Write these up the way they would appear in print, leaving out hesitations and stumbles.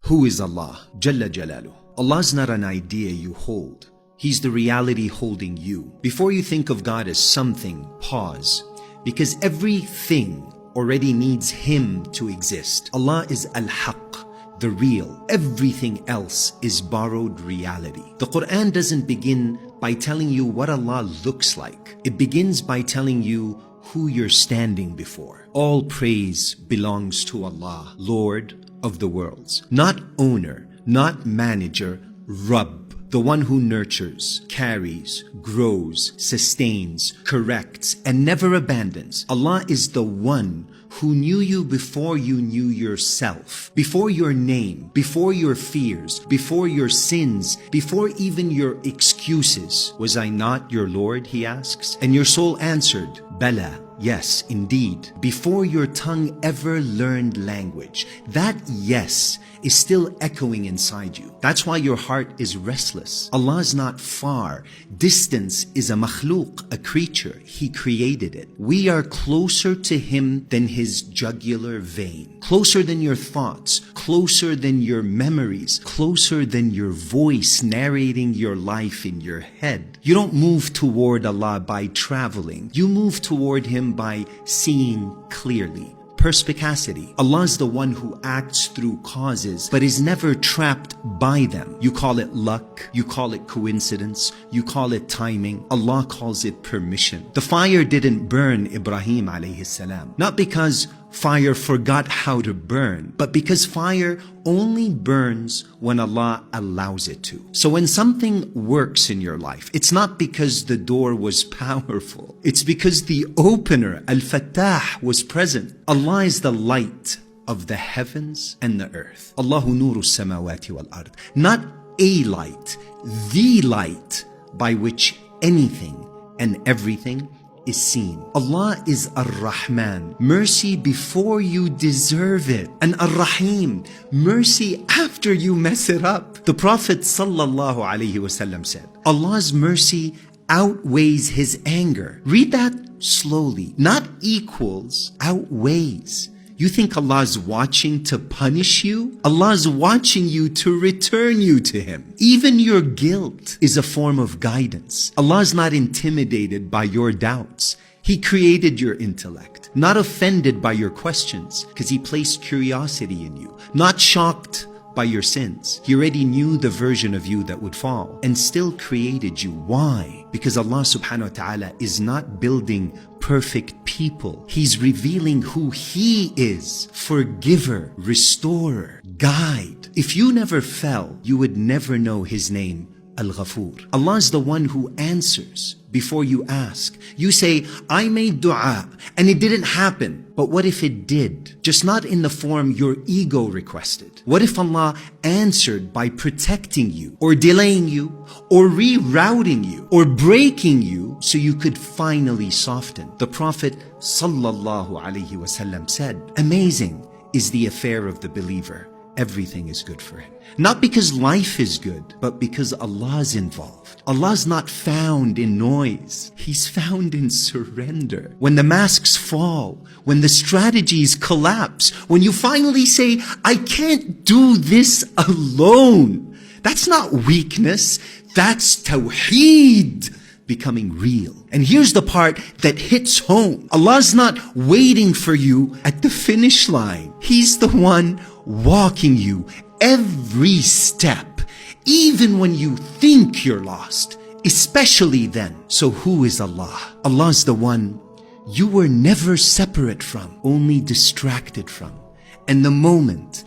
Who is Allah? Jalla Jalaluh. Allah's not an idea you hold. He's the reality holding you. Before you think of God as something, pause. Because everything already needs Him to exist. Allah is Al-Haq, the real. Everything else is borrowed reality. The Quran doesn't begin by telling you what Allah looks like. It begins by telling you who you're standing before. All praise belongs to Allah, Lord of the worlds. Not owner, not manager, Rabb, the one who nurtures, carries, grows, sustains, corrects, and never abandons. Allah is the one who knew you before you knew yourself, before your name, before your fears, before your sins, before even your excuses. Was I not your Lord, he asks? And your soul answered, Bala, yes, indeed. Before your tongue ever learned language, that yes is still echoing inside you. That's why your heart is restless. Allah is not far. Distance is a makhluk, a creature. He created it. We are closer to Him than His jugular vein. Closer than your thoughts. Closer than your memories. Closer than your voice narrating your life in your head. You don't move toward Allah by traveling. You move toward Him by seeing clearly. Perspicacity. Allah is the one who acts through causes, but is never trapped by them. You call it luck, you call it coincidence, you call it timing. Allah calls it permission. The fire didn't burn Ibrahim alayhi salam, not because fire forgot how to burn, but because fire only burns when Allah allows it to. So when something works in your life, it's not because the door was powerful. It's because the opener, Al-Fattah, was present. Allah is the light of the heavens and the earth. Allahu nuru samawati wal ard. Not a light, the light by which anything and everything is seen. Allah is Ar-Rahman, mercy before you deserve it, and Ar-Rahim, mercy after you mess it up. The Prophet sallallahu alaihi wasallam said, Allah's mercy outweighs His anger. Read that slowly. Not equals, outweighs. You think Allah's watching to punish you? Allah's watching you to return you to Him. Even your guilt is a form of guidance. Allah's not intimidated by your doubts. He created your intellect. Not offended by your questions, because He placed curiosity in you. Not shocked by your sins. He already knew the version of you that would fall and still created you. Why? Because Allah subhanahu wa ta'ala is not building perfect people. He's revealing who He is. Forgiver, restorer, guide. If you never fell, you would never know His name, Al-Ghafur. Allah is the one who answers before you ask. You say, I made dua and it didn't happen. But what if it did? Just not in the form your ego requested. What if Allah answered by protecting you, or delaying you, or rerouting you, or breaking you so you could finally soften? The Prophet sallallahu alaihi wasallam said, amazing is the affair of the believer. Everything is good for him. Not because life is good, but because Allah is involved. Allah's not found in noise. He's found in surrender. When the masks fall, when the strategies collapse, when you finally say, I can't do this alone. That's not weakness. That's tawheed becoming real. And here's the part that hits home. Allah's not waiting for you at the finish line. He's the one walking you every step, even when you think you're lost, especially then. So who is Allah? Allah's the one you were never separate from, only distracted from. And the moment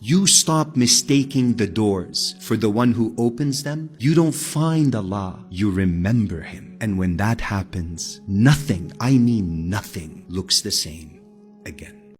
you stop mistaking the doors for the one who opens them, you don't find Allah, you remember Him. And when that happens, nothing, I mean nothing, looks the same again.